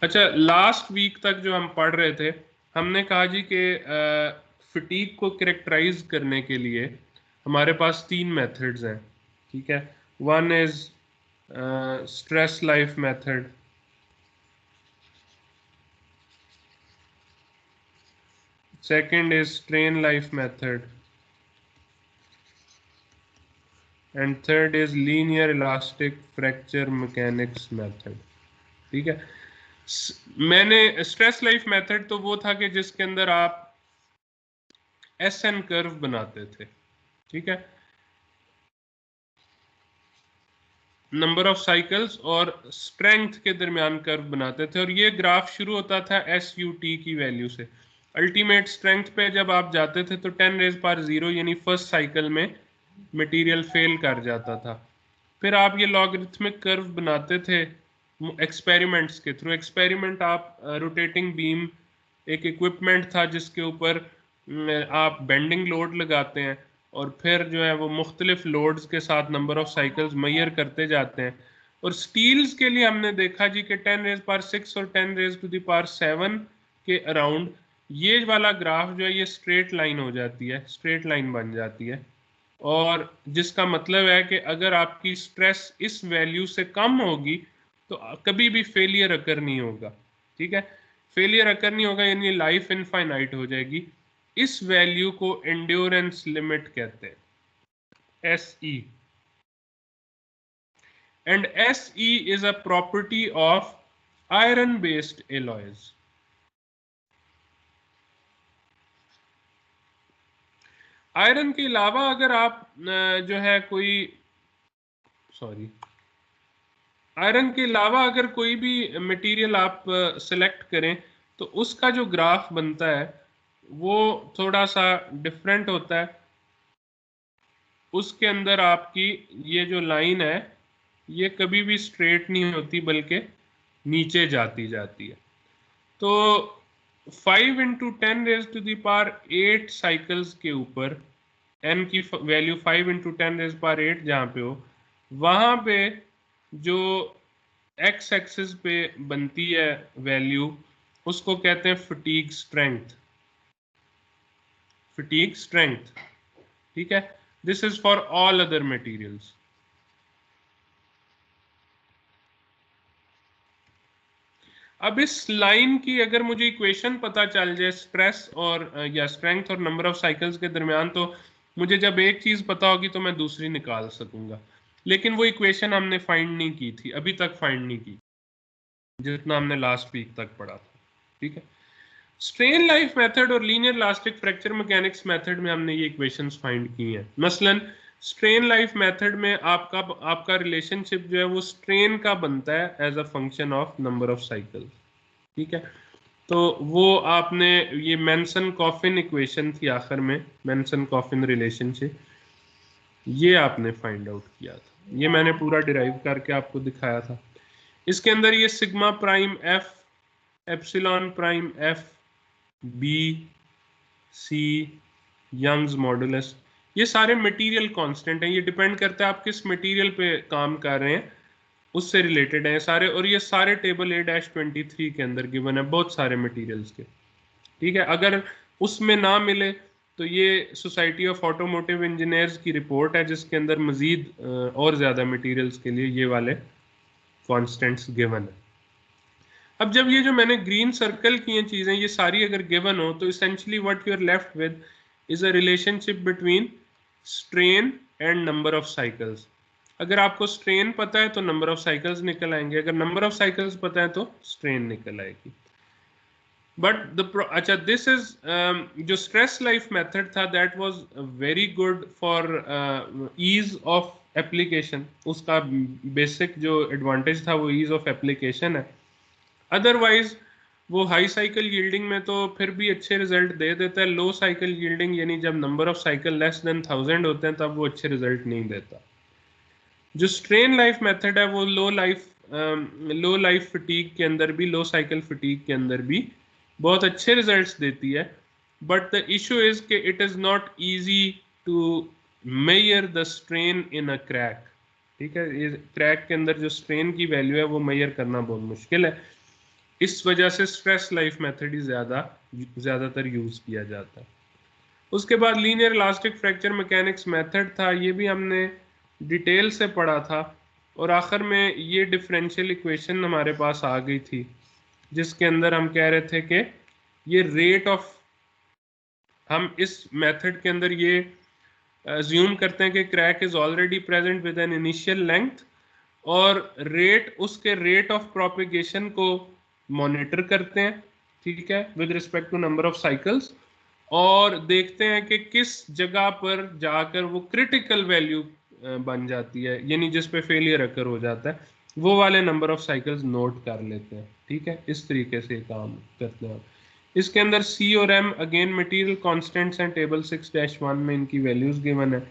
अच्छा, last week तक जो हम पढ़ रहे थे, हमने कहा जी कि फटीग को करेक्टराइज करने के लिए हमारे पास 3 मेथड्स हैं, ठीक है। One is stress life method, second is strain life method, and third is linear elastic fracture mechanics method, ठीक है। मैंने स्ट्रेस लाइफ मेथड तो वो था कि जिसके अंदर आप एस एन कर्व बनाते थे, ठीक है, नंबर ऑफ साइकिल्स और स्ट्रेंथ के दरमियान कर्व बनाते थे, और ये ग्राफ शुरू होता था एस यू टी की वैल्यू से। अल्टीमेट स्ट्रेंथ पे जब आप जाते थे तो 10⁻0 यानी फर्स्ट साइकिल में मटेरियल फेल कर जाता था। फिर आप ये लॉगरिथमिक कर्व बनाते थे एक्सपेरिमेंट्स के थ्रू। एक्सपेरिमेंट आप रोटेटिंग बीम एक इक्विपमेंट था जिसके ऊपर आप बेंडिंग लोड लगाते हैं, और फिर जो है वो मुख्तलिफ लोड्स के साथ नंबर ऑफ साइकिल्स मैयर करते जाते हैं। और स्टील्स के लिए हमने देखा जी कि 10⁻6 और 10⁻7 के अराउंड ये वाला ग्राफ जो है ये स्ट्रेट लाइन हो जाती है, स्ट्रेट लाइन बन जाती है, और जिसका मतलब है कि अगर आपकी स्ट्रेस इस वैल्यू से कम होगी तो कभी भी फेलियर अकर नहीं होगा, ठीक है। फेलियर अकर नहीं होगा यानी लाइफ इनफाइनाइट हो जाएगी। इस वैल्यू को एंड्योरेंस लिमिट कहते हैं, SE, and SE is a property of iron based alloys. Iron के अलावा अगर आप जो है कोई सॉरी आयरन के अलावा अगर कोई भी मटेरियल आप सिलेक्ट करें तो उसका जो ग्राफ बनता है वो थोड़ा सा डिफरेंट होता है। उसके अंदर आपकी ये जो लाइन है ये कभी भी स्ट्रेट नहीं होती बल्कि नीचे जाती जाती है। तो 5 × 10⁻8 साइकिल्स के ऊपर n की वैल्यू 5 × 10⁻8 जहाँ पे हो, वहाँ पे जो x एक्सिस पे बनती है वैल्यू उसको कहते हैं फटीग स्ट्रेंथ, फटीग स्ट्रेंथ, ठीक है। This is for all other materials. अब इस लाइन की अगर मुझे इक्वेशन पता चल जाए स्ट्रेस और या स्ट्रेंथ और नंबर ऑफ साइकिल्स के दरमियान, तो मुझे जब एक चीज पता होगी तो मैं दूसरी निकाल सकूंगा। लेकिन वो इक्वेशन हमने फाइंड नहीं की थी, अभी तक फाइंड नहीं की जितना हमने लास्ट वीक तक पढ़ा था, ठीक है। स्ट्रेन लाइफ मेथड और linear elastic fracture mechanics method में हमने ये इक्वेशंस फाइंड की हैं। मसलन स्ट्रेन लाइफ मेथड में आपका रिलेशनशिप जो है वो स्ट्रेन का बनता है as a function of number of cycle, ठीक है। तो वो आपने ये मेंसन कॉफिन इक्वेशन थी आखिर में, मेंसन कॉफिन रिलेशनशिप, ये आपने फाइंड आउट किया था, ये मैंने पूरा डिराइव करके आपको दिखाया था। इसके अंदर ये sigma prime F, epsilon prime F, B, C, Young's modulus, ये सारे मटेरियल कांस्टेंट हैं। ये डिपेंड करता है आप किस मटेरियल पे काम कर रहे हैं, उससे रिलेटेड है सारे। और ये सारे टेबल A-23 के अंदर गिवन है, बहुत सारे मटेरियल्स के, ठीक है। अगर उसमें ना मिले तो ये सोसाइटी ऑफ ऑटोमोटिव इंजीनियर्स की रिपोर्ट है जिसके अंदर मजीद और ज़्यादा मटेरियल्स के लिए ये वाले कॉन्स्टेंट्स गिवन है। अब जब ये जो मैंने ग्रीन सर्कल की हैं चीज़ें ये सारी अगर गिवन हो तो essentially what you are left with is a relationship between strain and number of cycles. अगर आपको स्ट्रेन पता है तो नंबर ऑफ साइकिल्स निकल आएंगे, अगर नंबर ऑफ साइकिल्स पता है तो स्ट्रेन निकल आएगी। बट अच्छा, दिस इज जो स्ट्रेस लाइफ मेथड था that was very good for ease of application. उसका बेसिक जो एडवांटेज था वो ईज ऑफ एप्लीकेशन है। अदरवाइज वो हाई साइकिल यील्डिंग में तो फिर भी अच्छे रिजल्ट दे देता है, लो साइकिल यील्डिंग यानी जब number of cycle less than 1000 होते हैं तब वो अच्छे रिजल्ट नहीं देता। जो स्ट्रेन लाइफ मेथड है वो लो लाइफ फटीग के अंदर भी, लो साइकिल फटीग के अंदर भी बहुत अच्छे रिजल्ट्स देती है। बट द इशू इज कि it is not easy to measure the strain in a crack, ठीक है। क्रैक के अंदर जो स्ट्रेन की वैल्यू है वो मेजर करना बहुत मुश्किल है। इस वजह से स्ट्रेस लाइफ मेथड ही ज़्यादातर यूज़ किया जाता है। उसके बाद linear elastic fracture mechanics method था, ये भी हमने डिटेल से पढ़ा था। और आखिर में ये डिफरेंशियल इक्वेशन हमारे पास आ गई थी, जिसके अंदर हम कह रहे थे कि ये रेट ऑफ, हम इस मेथड के अंदर ये अज्यूम करते हैं कि crack is already present with an initial length, और उसके रेट ऑफ प्रोपिगेशन को मॉनिटर करते हैं, ठीक है, with respect to number of cycles, और देखते हैं कि किस जगह पर जाकर वो क्रिटिकल वैल्यू बन जाती है, यानी जिस पे फेलियर अकर हो जाता है, वो वाले नंबर ऑफ साइकिल्स नोट कर लेते हैं, ठीक है। इस तरीके से काम करते हैं। इसके अंदर सी और एम अगेन मटेरियल कांस्टेंट्स हैं, टेबल 6-1 में इनकी वैल्यूज गिवन है।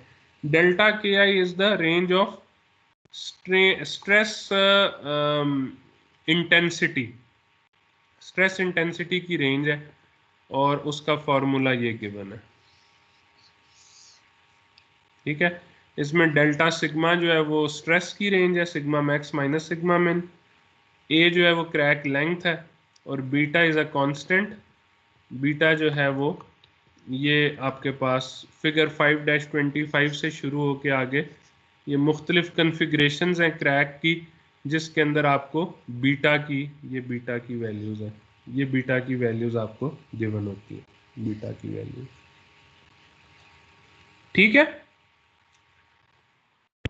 Delta K I is the range of stress intensity, stress intensity की रेंज है, और उसका फॉर्मूला ये गिवन है, ठीक है। इसमें डेल्टा सिग्मा जो है वो स्ट्रेस की रेंज है, सिग्मा मैक्स माइनस सिग्मा मिन, ए जो है वो क्रैक लेंथ है, और beta is a constant. Beta जो है वो ये आपके पास फिगर 5-25 से शुरू होके आगे ये मुख्तलिफ कन्फिग्रेशंस हैं क्रैक की, जिसके अंदर आपको बीटा की वैल्यूज है, ये बीटा की वैल्यूज आपको गिवन होती है, बीटा की वैल्यूज, ठीक है।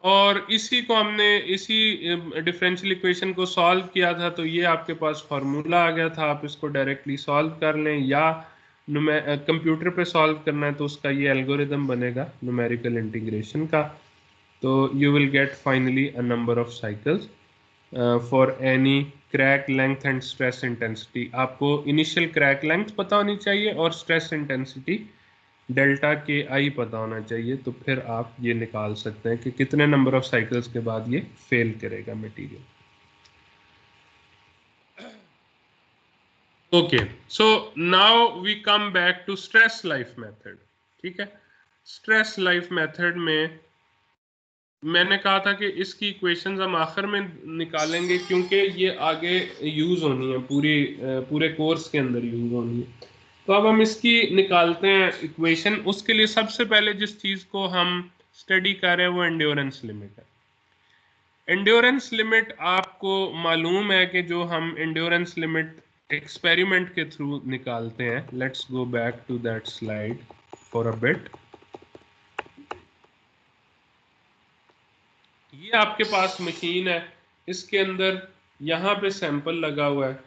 और इसी को हमने इसी डिफरेंशियल इक्वेशन को सॉल्व किया था, तो ये आपके पास फार्मूला आ गया था। आप इसको डायरेक्टली सॉल्व कर लें, या कंप्यूटर पे सॉल्व करना है तो उसका ये एल्गोरिदम बनेगा न्यूमेरिकल इंटीग्रेशन का। तो you will get finally a number of cycles for any crack length and stress intensity. आपको इनिशियल क्रैक लेंथ पता होनी चाहिए और स्ट्रेस इंटेंसिटी डेल्टा के आई पता होना चाहिए, तो फिर आप ये निकाल सकते हैं कि कितने नंबर ऑफ साइकिल्स के बाद ये फेल करेगा material. Okay, so now we come back to stress life method, ठीक है। स्ट्रेस लाइफ मेथड में मैंने कहा था कि इसकी इक्वेशंस हम आखिर में निकालेंगे, क्योंकि ये आगे यूज होनी है, पूरे कोर्स के अंदर यूज होनी है। तो अब हम इसकी निकालते हैं इक्वेशन। उसके लिए सबसे पहले जिस चीज को हम स्टडी कर रहे हैं वो एंड्योरेंस लिमिट है। एंड्योरेंस लिमिट आपको मालूम है कि जो हम एंड्योरेंस लिमिट एक्सपेरिमेंट के थ्रू निकालते हैं, let's go back to that slide for a bit. ये आपके पास मशीन है, इसके अंदर यहाँ पे सैंपल लगा हुआ है,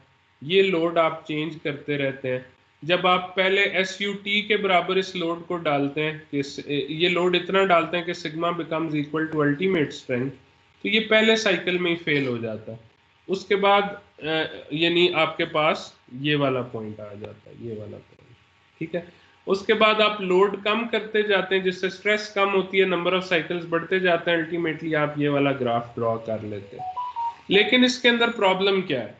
ये लोड आप चेंज करते रहते हैं। जब आप पहले SUT के बराबर इस लोड को डालते हैं कि ये लोड इतना डालते हैं कि sigma becomes equal to ultimate strength, तो ये पहले साइकिल में ही फेल हो जाता है। उसके बाद यानी आपके पास ये वाला पॉइंट आ जाता है, ये वाला पॉइंट, ठीक है। उसके बाद आप लोड कम करते जाते हैं, जिससे स्ट्रेस कम होती है, नंबर ऑफ साइकिल्स बढ़ते जाते हैं, अल्टीमेटली आप ये वाला ग्राफ ड्रॉ कर लेते हैं। लेकिन इसके अंदर प्रॉब्लम क्या है?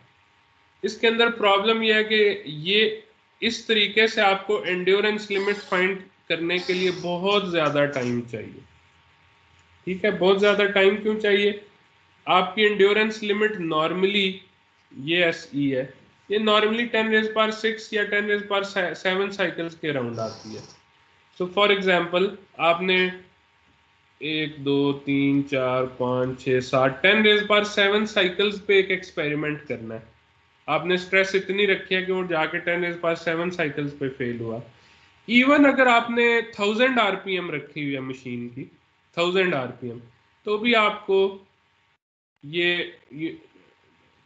इसके अंदर प्रॉब्लम यह है कि ये इस तरीके से आपको एंड्योरेंस लिमिट फाइंड करने के लिए बहुत ज्यादा टाइम चाहिए, ठीक है। बहुत ज्यादा टाइम क्यों चाहिए? आपकी एंड्योरेंस लिमिट नॉर्मली, ये SE है, ये नॉर्मली 10⁻6 या 10⁻7 साइकिल्स के अराउंड आती है। सो फॉर एग्जाम्पल आपने 1 2 3 4 5 6 7 10⁻7 साइकिल्स पे एक एक्सपेरिमेंट करना है। आपने स्ट्रेस इतनी रखी है कि वो जाके 10⁻7 साइकिल्स पे फेल हुआ। इवन अगर आपने 1000 RPM रखी हुई है मशीन की, 1000 RPM, तो भी आपको ये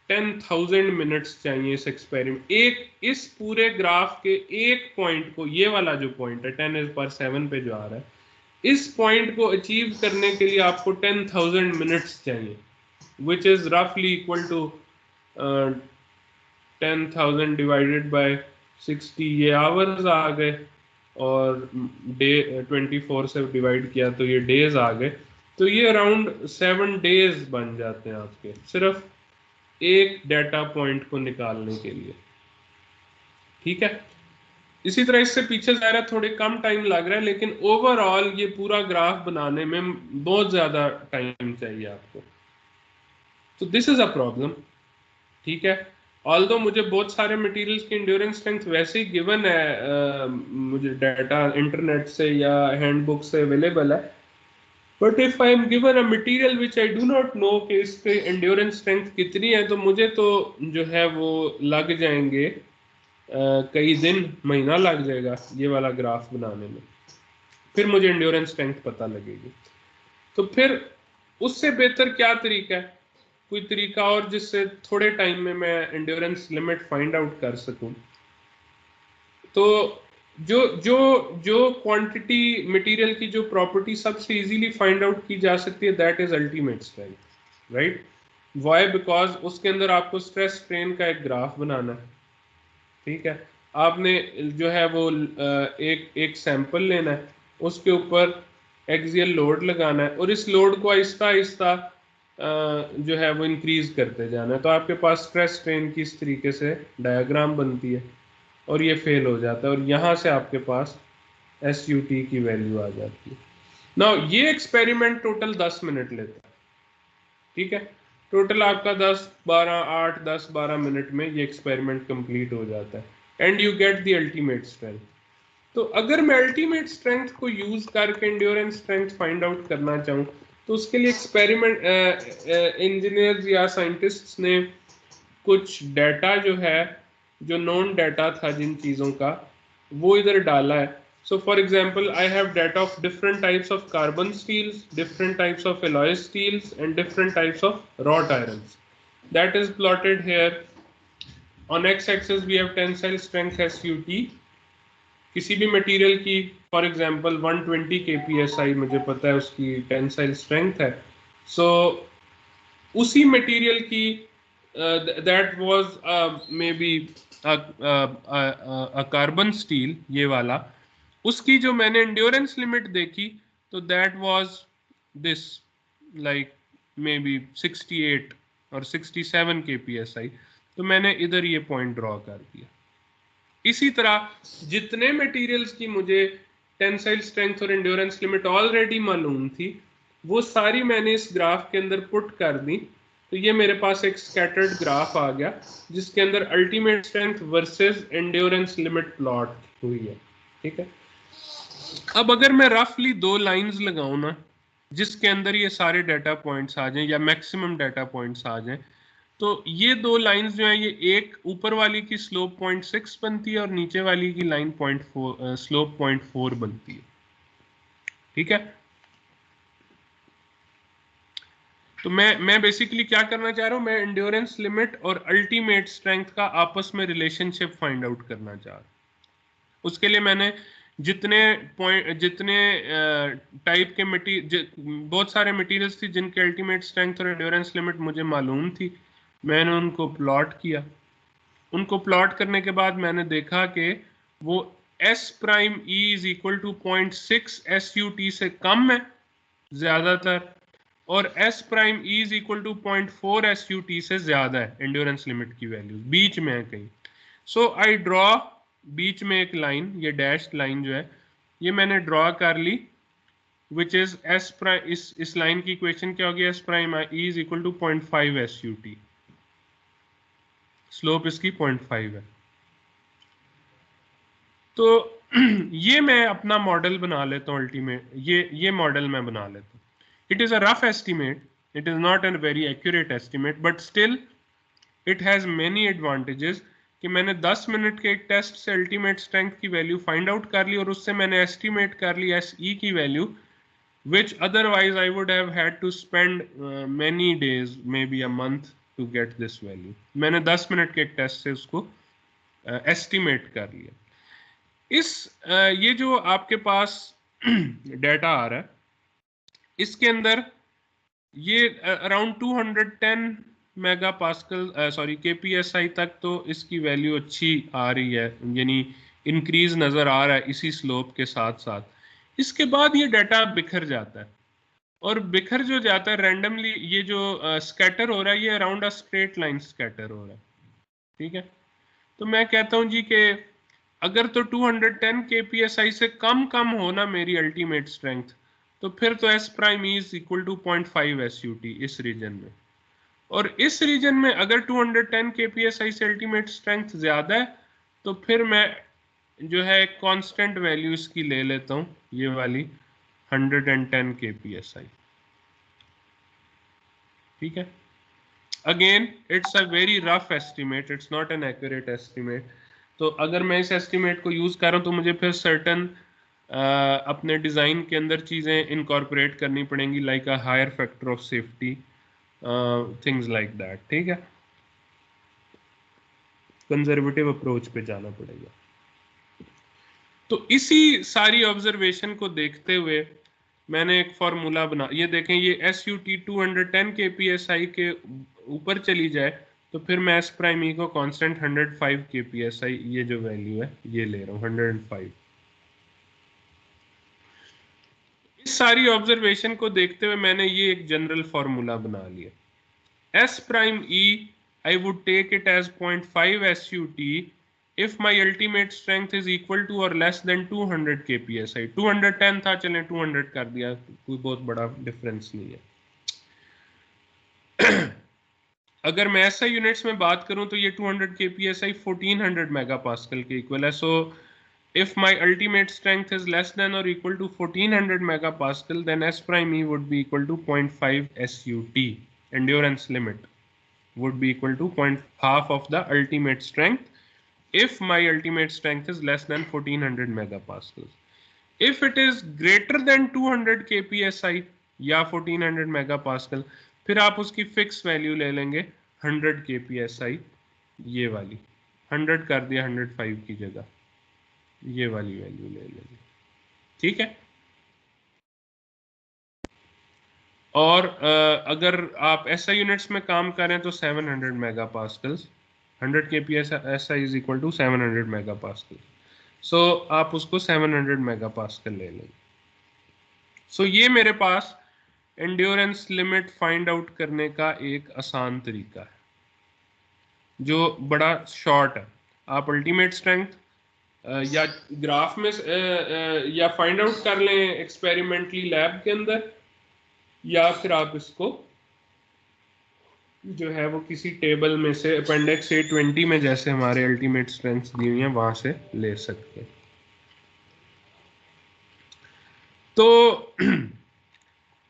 10,000 मिनट्स चाहिए इस एक्सपेरिमेंट, इस पूरे ग्राफ के एक पॉइंट को, ये वाला जो पॉइंट है 10⁻7 पे जो आ रहा है, इस पॉइंट को अचीव करने के लिए आपको 10,000 मिनट्स चाहिए, विच इज रफली इक्वल टू 10,000 डिवाइडेड बाय 60, ये आवर्स आ गए, और डे 24 से डिवाइड किया तो ये डेज आ गए। तो ये अराउंड 7 डेज बन जाते हैं आपके, सिर्फ एक डाटा पॉइंट को निकालने के लिए, ठीक है। इसी तरह इससे पीछे ज़रा थोड़े कम टाइम लग रहा है, लेकिन ओवरऑल ये पूरा ग्राफ बनाने में बहुत ज्यादा टाइम चाहिए आपको। तो दिस इज अ प्रॉब्लम, ठीक है। ऑल्दो मुझे बहुत सारे मटेरियल्स की एंड्योरेंस स्ट्रेंथ वैसे ही गिवन है, मुझे डाटा इंटरनेट से या हैंडबुक से अवेलेबल है, but if I am given a material which I do not know कि इसके एंड्योरेंस स्ट्रेंथ कितनी है, तो मुझे तो जो है वो लग जाएंगे कई दिन, महीना लग जाएगा ये वाला ग्राफ बनाने में, फिर मुझे एंड्योरेंस स्ट्रेंथ पता लगेगी। तो फिर उससे बेहतर क्या तरीका है, कोई तरीका और जिससे थोड़े टाइम में मैं एंड्योरेंस लिमिट फाइंड आउट कर सकूं। तो जो जो जो क्वांटिटी मटेरियल की जो प्रॉपर्टी सबसे इजीली फाइंड आउट की जा सकती है, that is ultimate strength, right. Why? Because उसके अंदर आपको स्ट्रेस स्ट्रेन का एक ग्राफ बनाना है, ठीक है। आपने जो है वो एक एक सैंपल लेना है, उसके ऊपर एक्सियल लोड लगाना है, और इस लोड को आहिस्ता आहिस्ता जो है वो इंक्रीज करते जाना है। तो आपके पास स्ट्रेस स्ट्रेन की इस तरीके से डायग्राम बनती है, और ये फेल हो जाता है, और यहाँ से आपके पास SUT की वैल्यू आ जाती है। नाउ ये एक्सपेरिमेंट टोटल 10 मिनट लेता है, ठीक है। टोटल आपका 10 12 मिनट में ये एक्सपेरिमेंट कंप्लीट हो जाता है, and you get the ultimate strength. तो अगर मैं अल्टीमेट स्ट्रेंथ को यूज करके एंड्योरेंस स्ट्रेंथ फाइंड आउट करना चाहूँ, तो उसके लिए एक्सपेरिमेंट इंजीनियर्स या साइंटिस्ट्स ने कुछ डाटा जो है, जो नॉन डाटा था जिन चीज़ों का, वो इधर डाला है। So for example, I have data of different types of carbon steels, different types of alloy steels, and different types of wrought irons. That is plotted here. On x-axis we have tensile strength SUT. किसी भी material की, for example 120 kpsi मुझे पता है उसकी tensile strength है। सो उसी material की that was may be carbon steel, ये वाला, उसकी जो मैंने एंड्योरेंस लिमिट देखी, तो that was this, like may be 68 और 67 kpsi। तो मैंने इधर ये पॉइंट ड्रॉ कर दिया। इसी तरह जितने मटेरियल्स की मुझे टेंसाइल स्ट्रेंथ और एंड्योरेंस लिमिट ऑलरेडी मालूम थी, वो सारी मैंने इस ग्राफ के अंदर पुट कर दी। तो ये मेरे पास एक स्कैटर्ड ग्राफ आ गया, जिसके अंदर ultimate strength versus endurance limit plot हुई है, ठीक है। अब अगर मैं रफली 2 लाइंस लगाऊं ना, जिसके अंदर ये सारे डाटा पॉइंट्स आ जाएं या मैक्सिमम डाटा पॉइंट्स आ जाएं, तो ये 2 लाइंस जो है, ये एक ऊपर वाली की स्लोप 0.6 बनती है और नीचे वाली की लाइन 0.4 स्लोप 0.4 बनती है, ठीक है। तो मैं बेसिकली क्या करना चाह रहा हूं, मैं एंड्योरेंस लिमिट और अल्टीमेट स्ट्रेंथ का आपस में रिलेशनशिप फाइंड आउट करना चाह रहा हूं। उसके लिए मैंने जितने टाइप के बहुत सारे मटेरियल्स थी जिनके अल्टीमेट स्ट्रेंथ और एंड्योरेंस लिमिट मुझे मालूम थी, मैंने उनको प्लॉट किया। उनको प्लॉट करने के बाद मैंने देखा कि वो S prime E is equal to 0.6 SUT से कम है ज्यादातर, और S prime E is equal to 0.4 SUT से ज्यादा है एंड्योरेंस लिमिट की वैल्यू, बीच में है कहीं। सो आई ड्रॉ बीच में एक लाइन, ये डैश लाइन जो है, ये मैंने ड्रॉ कर ली, विच इज S प्राइम, इस लाइन की इक्वेशन क्या होगी, S prime E is equal to 0.5 SUT, slope इसकी 0.5 है। तो ये मैं अपना मॉडल बना लेता हूँ अल्टीमेट, ये मॉडल मैं बना लेता हूँ। It is a rough estimate, it is not an very accurate estimate, but still it has many advantages कि मैंने 10 मिनट के एक टेस्ट से अल्टीमेट स्ट्रेंथ की वैल्यू फाइंड आउट कर ली, और उससे मैंने एस्टिमेट कर ली SE की value, which otherwise I would have had to spend many days, maybe a month to get this value. मैंने 10 मिनट के एक टेस्ट से उसको एस्टिमेट कर लिया। ये जो आपके पास डाटा आ रहा है, इसके अंदर ये around 210 mega pascal sorry kpsi तक तो इसकी वैल्यू अच्छी आ रही है, यानी इंक्रीज नजर आ रहा है इसी स्लोप के साथ साथ। इसके बाद ये डाटा बिखर जाता है, और बिखर जो जाता है रैंडमली, ये जो स्कैटर हो रहा है, ये अराउंड अ स्ट्रेट लाइन स्कैटर हो रहा है, ठीक है। तो मैं कहता हूं जी कि अगर तो 210 kpsi से कम होना मेरी अल्टीमेट स्ट्रेंथ, तो फिर तो S prime is equal to 0.5 SUT इस रीजन में। और इस रीजन में अगर 210 kpsi से अल्टीमेट स्ट्रेंथ ज्यादा है तो फिर मैं जो है कांस्टेंट वैल्यू इसकी ले लेता हूं, ये वाली 110 kpsi। ठीक है, again it's a very rough estimate, it's not an accurate estimate. तो अगर मैं इस एस्टिमेट को यूज कर रहा हूं तो मुझे फिर सर्टन अपने डिजाइन के अंदर चीजें इनकॉर्पोरेट करनी पड़ेंगी, like a higher factor of safety, things like that. ठीक है, कंजर्वेटिव अप्रोच पे जाना पड़ेगा। तो इसी सारी ऑब्जर्वेशन को देखते हुए मैंने एक फॉर्मूला बना, ये देखें, ये SUT 210 kpsi के ऊपर चली जाए तो फिर मैं एस प्राइम ई को कांस्टेंट 105 kpsi, ये जो वैल्यू है ये ले रहा हूं 105। इस सारी ऑब्जर्वेशन को देखते हुए मैंने ये एक जनरल फॉर्मूला बना लिया। S prime E I would take it as 0.5 SUT if my ultimate strength is equal to or less than 200 kpsi। 210 था, चलें 200 कर दिया, कोई बहुत बड़ा डिफरेंस नहीं है। अगर मैं ऐसा यूनिट्स में बात करूं तो ये 200 kpsi 1400 मेगापास्कल के इक्वल है। सो if my ultimate strength is less than or equal to 1400 megapascal, then S prime E would be equal to 0.5 SUT, endurance limit would be equal to half of the ultimate strength if my ultimate strength is less than 1400 megapascals। if it is greater than 200 kpsi या 1400 megapascal, फिर आप उसकी fix value ले लेंगे 100 kpsi, ये वाली 100 कर दिया 105 की जगह, ये वाली वैल्यू ले लेंगे। ठीक है, और अगर आप SI यूनिट्स में काम करें तो 700 megapascals, 100 kpsi is equal to 700 megapascal. So आप उसको 700 मेगापास्कल ले लेंगे। सो ये मेरे पास एंड्योरेंस लिमिट फाइंड आउट करने का एक आसान तरीका है जो बड़ा शॉर्ट है। आप अल्टीमेट स्ट्रेंथ या ग्राफ में या फाइंड आउट कर लें एक्सपेरिमेंटली लैब के अंदर, या फिर आप इसको जो है वो किसी टेबल में से अपेंडिक्स A20 में जैसे हमारे अल्टीमेट स्ट्रेंथ दी हुई है वहां से ले सकते हैं। तो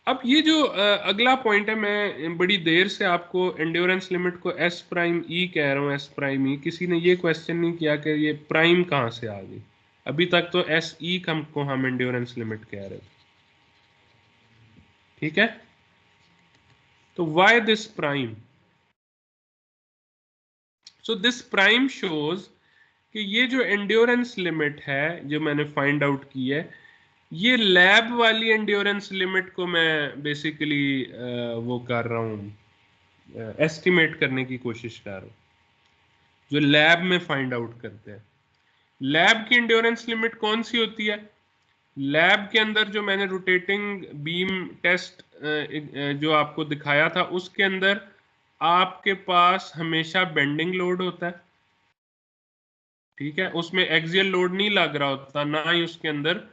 अब ये जो अगला पॉइंट है, मैं बड़ी देर से आपको एंड्योरेंस लिमिट को एस प्राइम ई कह रहा हूँ, एस प्राइम ई। किसी ने ये क्वेश्चन नहीं किया कि ये प्राइम कहाँ से आ गई। अभी तक तो एस ई को हम एंड्योरेंस लिमिट कह रहे थे। ठीक है, तो why this prime? So this prime shows कि ये जो एंड्योरेंस लिमिट है जो मैंने फाइंड आउट की है, ये लैब वाली एंड्योरेंस लिमिट को मैं बेसिकली वो कर रहा हूँ, एस्टिमेट करने की कोशिश कर रहा हूँ, जो लैब में फाइंड आउट करते हैं। लैब की एंड्योरेंस लिमिट कौन सी होती है? लैब के अंदर जो मैंने रोटेटिंग बीम टेस्ट जो आपको दिखाया था, उसके अंदर आपके पास हमेशा बेंडिंग लोड होता है। ठीक है, उसमें एक्सियल लोड नहीं लग रहा होता, ना ही उसके अंदर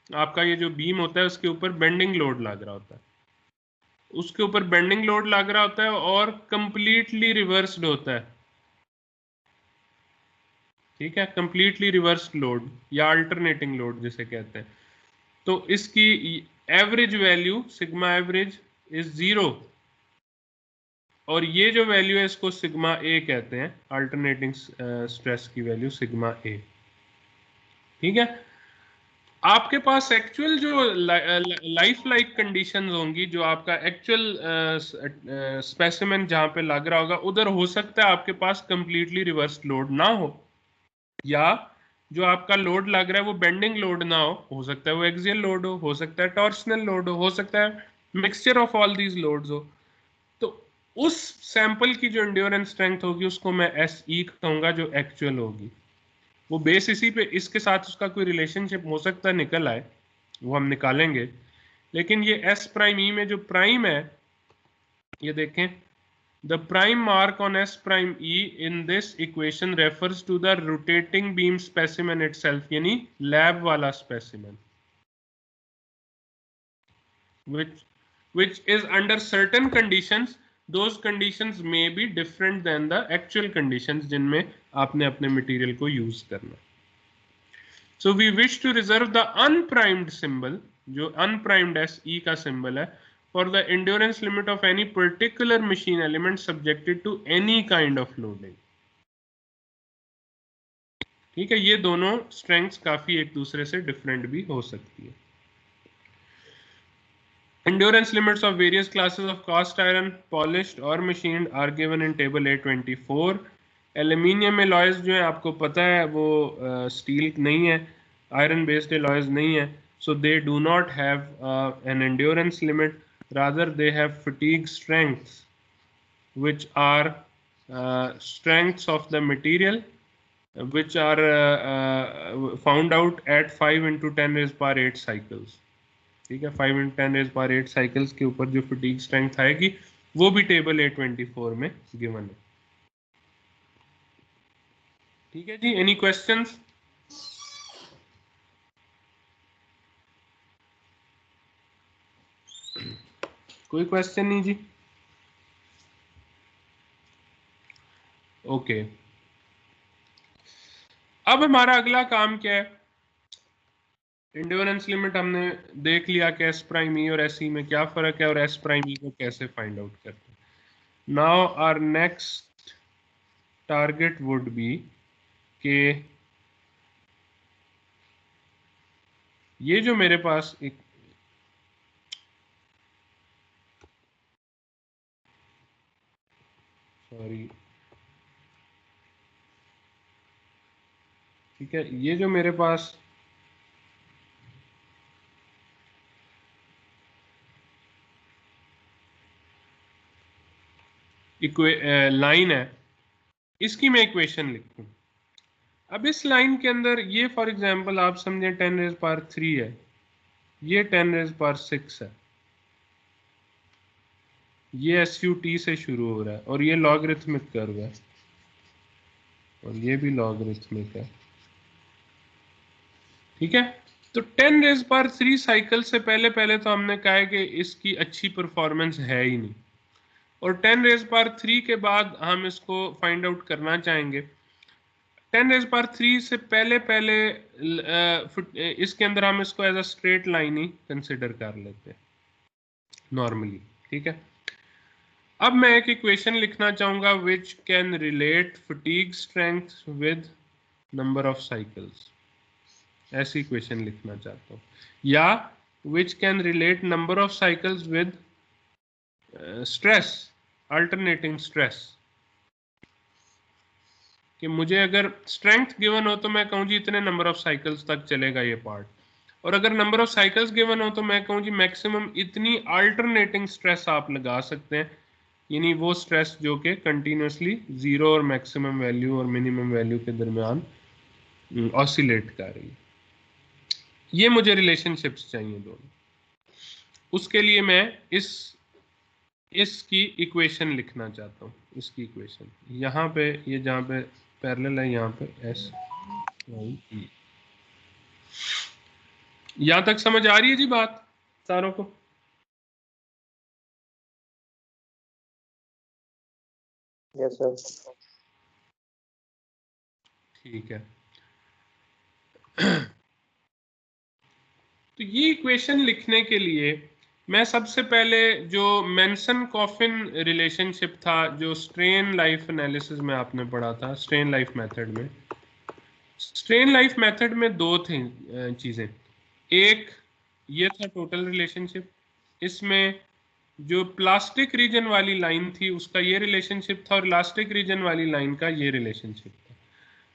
आपका ये जो बीम होता है उसके ऊपर बेंडिंग लोड लग रहा होता है। उसके ऊपर बेंडिंग लोड लग रहा होता है और कंप्लीटली रिवर्स्ड होता है। ठीक है, कंप्लीटली रिवर्स्ड लोड या अल्टरनेटिंग लोड जिसे कहते हैं। तो इसकी average value sigma average is 0, और ये जो वैल्यू है इसको सिग्मा ए कहते हैं, अल्टरनेटिंग स्ट्रेस की वैल्यू सिग्मा ए। ठीक है, आपके पास एक्चुअल जो लाइफ लाइक कंडीशंस होंगी, जो आपका एक्चुअल स्पेसिमेन जहां पे लग रहा होगा, उधर हो सकता है आपके पास कंप्लीटली रिवर्स लोड ना हो, या जो आपका लोड लग रहा है वो बेंडिंग लोड ना हो सकता है वो एक्सियल लोड हो सकता है टॉर्शनल लोड हो सकता है mixture of all these loads हो। तो उस सैंपल की जो एंड्योरेंस स्ट्रेंथ होगी उसको मैं SE कहूंगा, जो एक्चुअल होगी। वो बेस इसी पे, इसके साथ उसका कोई रिलेशनशिप हो सकता है निकल आए, वो हम निकालेंगे। लेकिन ये S प्राइम E में जो प्राइम है, ये देखें, the prime mark on S prime E in this equation refers to the rotating beam specimen itself, यानी लैब वाला specimen, which is under certain conditions those conditions may be different than the actual conditions जिनमें आपने अपने material को use करना. So we wish to reserve the unprimed symbol, जो unprimed SE का symbol है, for the endurance limit of any particular machine element subjected to any kind of loading. ठीक है, ये दोनों strengths काफी एक दूसरे से different भी हो सकती है. Endurance limits of various classes of cast iron, polished or machined are given in table A24. Aluminium alloys जो है आपको पता है वो steel नहीं है, iron based alloys नहीं है, so they do not have an endurance limit. Rather they have fatigue strengths, which are strengths of the material, which are found out at 5 into 10 raised power 8 cycles. ठीक है, 5 into 10 raised power 8 cycles के ऊपर जो fatigue strength आएगी वो भी table A24 में given है. ठीक है जी, एनी क्वेश्चंस? कोई क्वेश्चन नहीं जी? ओके, अब हमारा अगला काम क्या है? एंड्योरेंस लिमिट हमने देख लिया कि एस प्राइम ई और एस ई में क्या फर्क है और एस प्राइम ई को कैसे फाइंड आउट करते हैं. Now our next target would be के ये जो मेरे पास एक सॉरी ठीक है, ये जो मेरे पास लाइन है, इसकी मैं इक्वेशन लिखूं. अब इस लाइन के अंदर ये फॉर एग्जांपल आप समझें 10 रेज़ पावर 3 है, ये 10 रेज़ पावर 6 है, ये SUT से शुरू हो रहा है और ये लॉगरिथमिक कर्व है और ये भी लॉगरिथमिक है. ठीक है, तो 10 रेज़ पावर 3 साइकिल से पहले तो हमने कहा है कि इसकी अच्छी परफॉर्मेंस है ही नहीं, और 10 रेज़ पावर 3 के बाद हम इसको फाइंड आउट करना चाहेंगे. 10 रेज़ पावर 3 से पहले इसके अंदर हम इसको एज अ स्ट्रेट लाइन ही कंसिडर कर लेते हैं नॉर्मली. ठीक है, अब मैं एक इक्वेशन लिखना चाहूंगा which can relate fatigue strength with number of cycles. ऐसी इक्वेशन लिखना चाहता हूं, या which can relate number of cycles with stress, alternating stress. कि मुझे अगर स्ट्रेंथ गिवन हो तो मैं कहूँ जी इतने नंबर ऑफ साइकिल्स तक चलेगा ये पार्ट, और अगर नंबर ऑफ साइकिल्स गिवन हो तो मैं कहूँ जी मैक्सिमम इतनी अल्टरनेटिंग स्ट्रेस आप लगा सकते हैं, यानी वो स्ट्रेस जो कि कंटिन्यूसली जीरो और मैक्सिमम वैल्यू और मिनिमम वैल्यू के दरमियान ऑसिलेट कर रही है. ये मुझे रिलेशनशिप्स चाहिए दोनों. उसके लिए मैं इसकी इक्वेशन लिखना चाहता हूँ. इसकी इक्वेशन यहाँ पे, ये जहाँ पे पैरेलल है यहाँ पे SYE. यहां तक समझ आ रही है जी बात सारों को? Yes sir. ठीक है, तो ये इक्वेशन लिखने के लिए मैं सबसे पहले जो मेंसन कॉफिन रिलेशनशिप था जो स्ट्रेन लाइफ एनालिसिस में आपने पढ़ा था, स्ट्रेन लाइफ मेथड में, स्ट्रेन लाइफ मेथड में दो थी चीजें. एक ये था टोटल रिलेशनशिप, इसमें जो प्लास्टिक रीजन वाली लाइन थी उसका ये रिलेशनशिप था और इलास्टिक रीजन वाली लाइन का ये रिलेशनशिप था.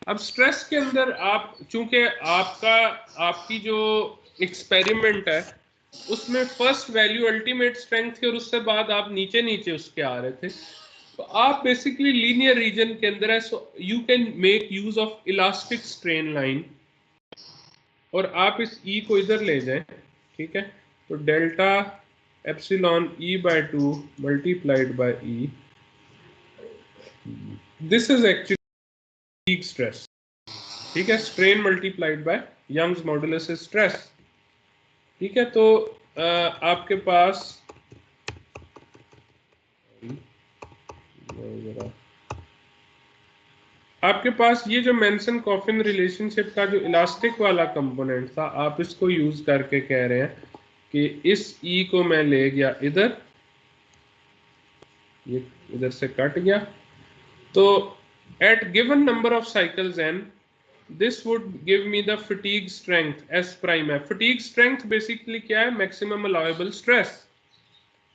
अब स्ट्रेस के अंदर आप चूंकि आपकी जो एक्सपेरिमेंट है उसमें फर्स्ट वैल्यू अल्टीमेट स्ट्रेंथ थी और उससे बाद आप नीचे नीचे उसके आ रहे थे, तो आप बेसिकली लीनियर रीजन के अंदर है, सो you can make use of elastic strain line. और आप इस E को इधर ले जाएं. ठीक है, तो delta epsilon E/2 multiplied by E, this is actually stress. ठीक है, strain multiplied by Young's modulus is stress. ठीक है, तो आपके पास जरा आपके पास ये जो मेंशन कॉफिन रिलेशनशिप का जो इलास्टिक वाला कंपोनेंट था, आप इसको यूज करके कह रहे हैं कि इस ई को मैं ले गया इधर, ये इधर से कट गया, तो at given number of cycles N this would give me the fatigue strength S prime F. Fatigue strength basically क्या है? Maximum allowable stress.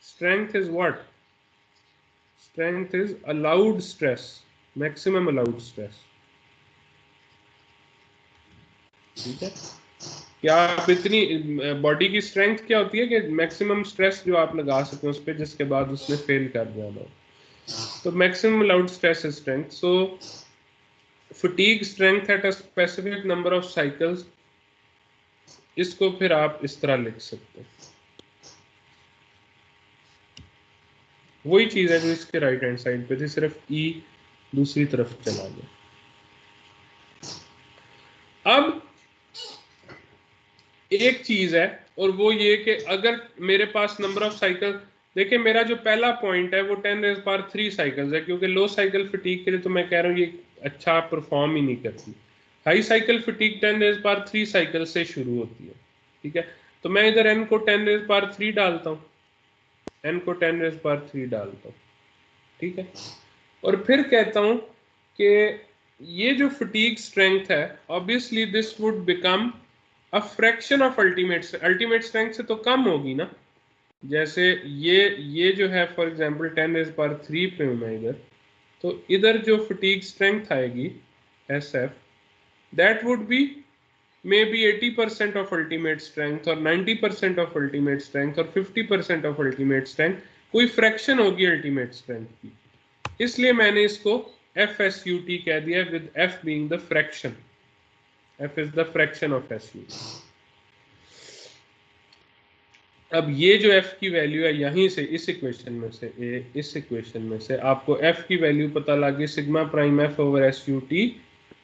Strength is what? Strength is allowed stress. Maximum allowed stress. ठीक है? क्या आप इतनी body की strength क्या होती है कि मैक्सिमम स्ट्रेस जो आप लगा सकते हो उस पर, जिसके बाद उसने फेल कर जाना हो, तो maximum allowed stress is strength. So fatigue strength at a specific number of cycles, इसको फिर आप इस तरह लिख सकते हैं. वही चीज है जो इसके राइट हैंड साइड पे थी, सिर्फ ई दूसरी तरफ चला गया. अब एक चीज है, और वो ये कि अगर मेरे पास नंबर ऑफ साइकिल, देखिए मेरा जो पहला पॉइंट है वो 10⁻³ साइकिल्स है, क्योंकि लो साइकिल फटीग के लिए तो मैं कह रहा हूँ ये अच्छा परफॉर्म ही नहीं करती. हाई साइकिल फटीग 10⁻³ साइकिल से शुरू होती है. ठीक है, तो मैं इधर n को 10⁻³ डालता हूँ, n को 10⁻³ डालता हूँ. ठीक है, और फिर कहता हूँ कि ये जो फटीग स्ट्रेंथ है, obviously this would become a fraction of ultimate strength से तो कम होगी ना. जैसे ये जो है फॉर एग्जांपल 10⁻³ पे हूं मैं इधर, तो इधर जो फटीग स्ट्रेंथ आएगी SF, that would be may be 80% of ultimate strength और 90% ऑफ अल्टीमेट स्ट्रेंथ और 50% ऑफ अल्टीमेट स्ट्रेंथ, कोई फ्रैक्शन होगी अल्टीमेट स्ट्रेंथ की. इसलिए मैंने इसको FSUT कह दिया, with F being the fraction. F is the fraction of SUT. अब ये जो F की वैल्यू है, यहीं से इस इक्वेशन में से इस इक्वेशन में से आपको F की वैल्यू पता लगी, sigma prime F over SUT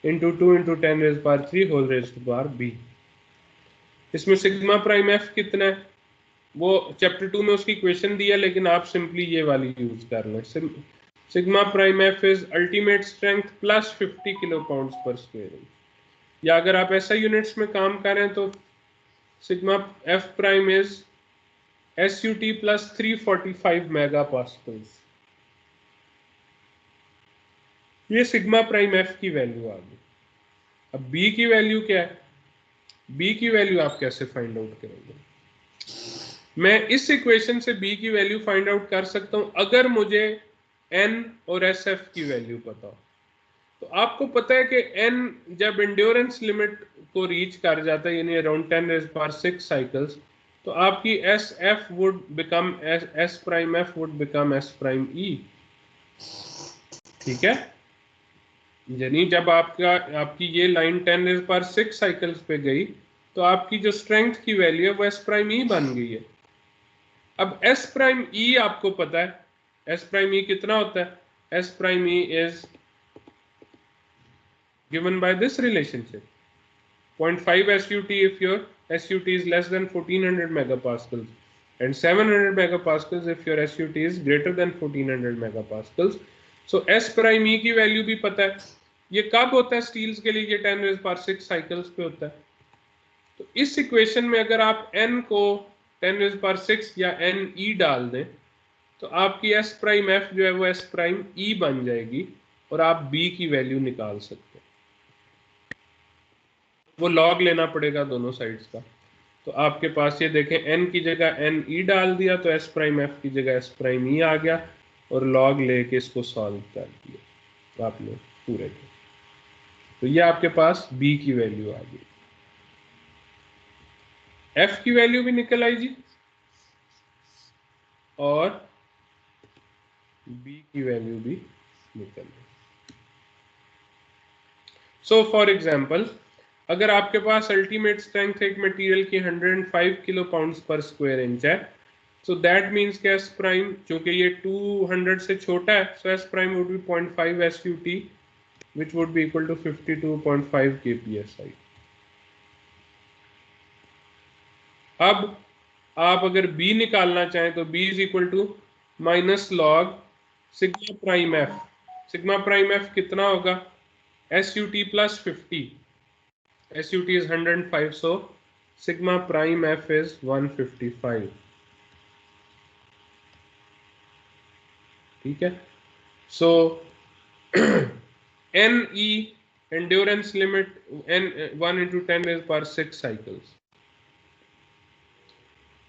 into 2 into 10⁻³ whole raised to power B. इसमें सिग्मा प्राइम F कितना है वो चैप्टर 2 में उसकी इक्वेशन दी है, लेकिन आप सिंपली ये वाली यूज कर लें. Sigma prime F is ultimate strength plus 50 kilo pounds per square inch. या अगर आप ऐसा यूनिट्स में काम करें तो sigma F prime is SUT plus 345 mega pascals. ये सिग्मा प्राइम F की वैल्यू आ गई. अब B की वैल्यू क्या है? B की वैल्यू आप कैसे फाइंड आउट करेंगे? मैं इस इक्वेशन से B की वैल्यू फाइंड आउट कर सकता हूं अगर मुझे N और SF की वैल्यू पता हो. तो आपको पता है कि N जब एंड्योरेंस लिमिट को रीच कर जाता है, यानी अराउंड 10⁻⁶ साइकिल्स, तो आपकी SF would become S prime F would become S prime E. ठीक है, यानी जब आपकी ये लाइन 10⁻⁶ साइकिल्स पे गई तो आपकी जो स्ट्रेंथ की वैल्यू है वो S प्राइम E बन गई है. अब S प्राइम E आपको पता है, S प्राइम E कितना होता है? S prime E is given by this relationship 0.5 SUT if your SUT is less than 1400 megapascals and 700 megapascals if your SUT is greater than 1400 megapascals. So S prime E की value भी पता है. ये कब होता है स्टील्स के लिए? ये 10⁻⁶ साइकिल्स पे होता है. तो इस इक्वेशन में अगर आप N को 10⁻⁶ या NE डाल दें तो आपकी S प्राइम F जो है वो S प्राइम E बन जाएगी और आप B की वैल्यू निकाल सकते हैं. वो लॉग लेना पड़ेगा दोनों साइड्स का. तो आपके पास ये देखें, n की जगह NE डाल दिया तो S प्राइम F की जगह S प्राइम E आ गया और लॉग लेके इसको सॉल्व कर दिया आपने पूरे के. तो ये आपके पास B की वैल्यू आ गई. F की वैल्यू भी निकल आई जी और B की वैल्यू भी निकल आई. सो फॉर एग्जाम्पल, अगर आपके पास अल्टीमेट स्ट्रेंथ एक मटेरियल की 105 kilo pounds per square inch है, सो दैट मींस कि S प्राइम, चूंकि ये 200 से छोटा है, सो S prime would be 0.5 SUT which would be equal to 52.5 kpsi. अब आप अगर B निकालना चाहें तो B is equal to minus log sigma prime F, sigma prime F कितना होगा? SUT plus 50, SUT is 105, so sigma prime F is 155. ठीक है, so NE endurance limit N 1 into 10 is per 6 cycles,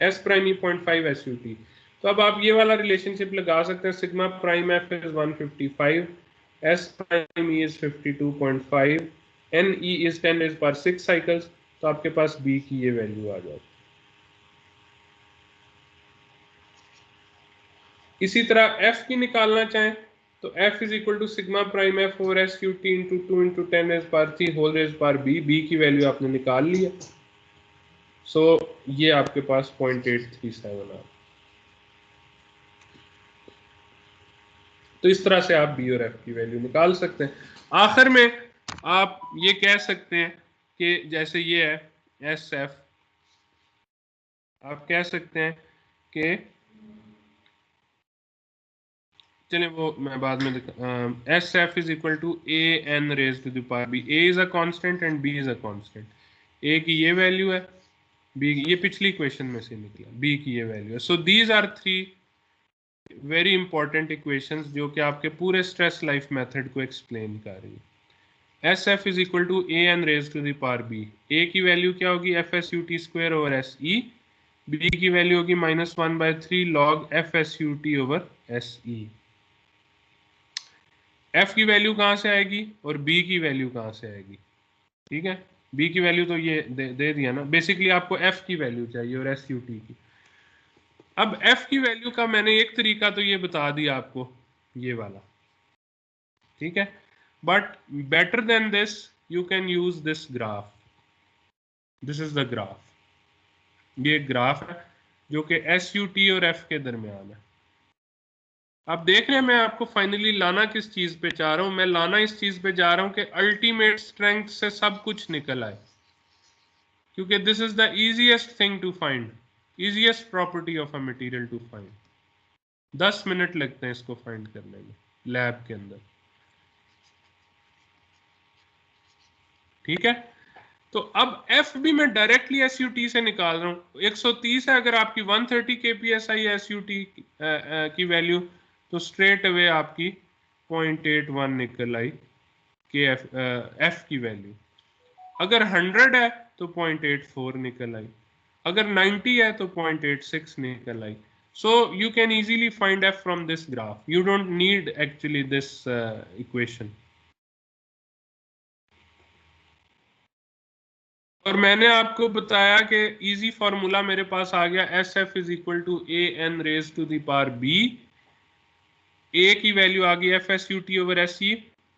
S prime E 0.5 SUT. तो अब आप ये वाला relationship लगा सकते हैं, sigma prime F is 155, S prime E is 52.5, N E is 10 is per 6 cycles, तो आपके पास बी की ये वैल्यू आ जाती। इसी तरह एफ की निकालना चाहें तो F is equal to sigma prime F over S Q T into 2 into 10 is per 3 whole raise per B, B की वैल्यू आपने निकाल ली है, सो ये आपके पास 0.837 आ। तो इस तरह से आप बी और एफ की वैल्यू निकाल सकते हैं। आखिर में आप ये कह सकते हैं कि जैसे ये है एस एफ, आप कह सकते हैं कि चलिए वो मैं बाद में S F is equal to A N raise to the power B, A is a constant and B is a constant. A की ये वैल्यू है, बी ये पिछली इक्वेशन में से निकला, बी की ये वैल्यू है। So these are 3 very important equations जो कि आपके पूरे स्ट्रेस लाइफ मेथड को एक्सप्लेन कर रही है। S F is equal to A N raise to the power B, A की वैल्यू क्या होगी F S U T square over S E, B की वैल्यू होगी -1/3 log F S U T over S E. F की value कहां से आएगी और बी की वैल्यू कहां से आएगी? ठीक है, बी की वैल्यू तो ये दे दिया ना, बेसिकली आपको एफ की वैल्यू चाहिए और एस यू टी की। अब एफ की वैल्यू का मैंने एक तरीका तो ये बता दिया आपको, ये वाला, ठीक है, but better than this you can use this graph, this is the graph, ये ग्राफ है जो कि एस यू टी और एफ के दरमियान है। अब देख रहे हैं मैं आपको फाइनली लाना किस चीज पे चाह रहा हूं, मैं लाना इस चीज पे जा रहा हूं कि अल्टीमेट स्ट्रेंथ से सब कुछ निकल आए, क्योंकि this is the easiest thing to find, easiest property of a material to find. 10 minute लगते हैं इसको फाइंड करने में लैब के अंदर, ठीक है। तो अब एफ भी मैं डायरेक्टली एसयूटी से निकाल रहा हूं, 130 है अगर आपकी 130 kpsi एसयूटी की वैल्यू, तो स्ट्रेट अवे आपकी 0.81 निकल आई के एफ की वैल्यू। अगर 100 है तो 0.84 निकल आई, अगर 90 है तो 0.86 निकल आई। So you can easily find F from this graph, you don't need actually this equation. और मैंने आपको बताया कि इजी फॉर्मूला मेरे पास आ गया, S F is equal to A N raise to the power B, A की वैल्यू आ गई F S U T over S E,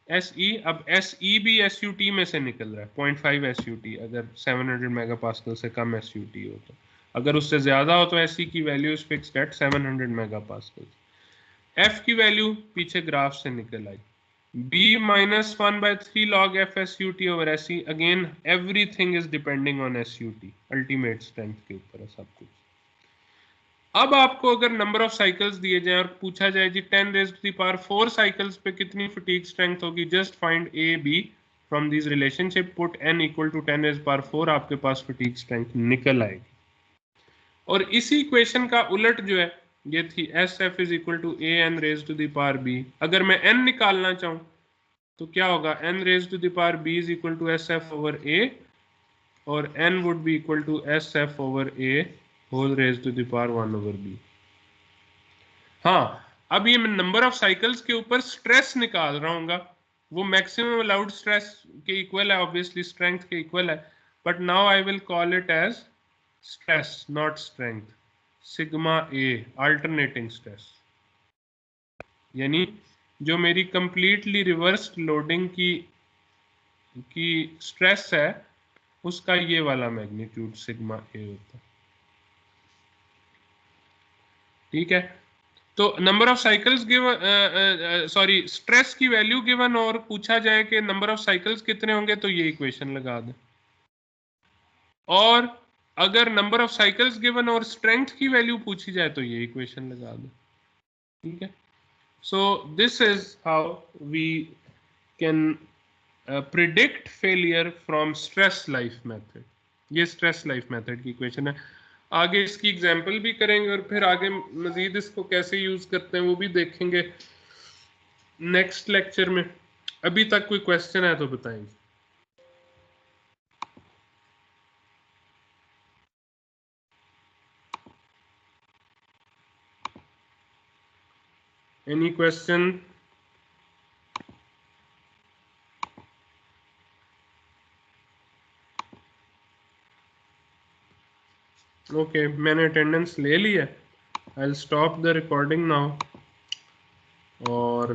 S E, अब एस ई भी एस यू टी में से निकल रहा है 0.5 एस यू टी, अगर 700 मेगा पास्कल से कम एस यू टी हो तो, अगर उससे ज्यादा हो तो एस ई की value is fixed at 700 mega pascal. F की वैल्यू पीछे ग्राफ से निकल आई, b -1/3 log FSUT over SE, again everything is depending on SUT, ultimate strength के ऊपर है सब कुछ। अब आपको अगर नंबर ऑफ साइकिल्स दिए जाए और पूछा जाए जी 10 raise to the power 4 cycles पे कितनी फटीग स्ट्रेंथ होगी, just find A B from this relationship, put n equal to 10 raise power 4, आपके पास फटीग स्ट्रेंथ निकल आएगी। और इसी इक्वेशन का उलट जो है ये थी S F is equal to A N raise to the power बी, अगर मैं n निकालना चाहूं तो क्या होगा, n raise to the power b is equal to S F over a, और n would be equal to S F over a whole raise to the power 1 over b। हाँ, अब ये मैं नंबर ऑफ साइकिल्स के ऊपर stress निकाल रहा हूँ, वो मैक्सिमम अलाउड स्ट्रेस के इक्वल है, ऑब्वियसली स्ट्रेंथ के इक्वल है, but now I will call it as stress not strength, sigma A alternating stress, यानी जो मेरी कंप्लीटली रिवर्स लोडिंग की स्ट्रेस है उसका ये वाला मैग्नीट्यूड सिग्मा ए होता है, ठीक है। तो number of cycles given, sorry stress की वैल्यू गिवन और पूछा जाए कि नंबर ऑफ साइकिल्स कितने होंगे तो ये इक्वेशन लगा दें, और अगर नंबर ऑफ साइकिल्स गिवन और स्ट्रेंथ की वैल्यू पूछी जाए तो ये इक्वेशन लगा दें, ठीक है। So this is how we can predict failure from stress life method. ये stress life method की इक्वेशन है. आगे इसकी एग्जाम्पल भी करेंगे और फिर आगे मजीद इसको कैसे यूज करते हैं वो भी देखेंगे नेक्स्ट लेक्चर में. अभी तक कोई क्वेश्चन है तो बताएंगे. Any question? ओके, मैंने अटेंडेंस ले ली है. I will stop the recording now. और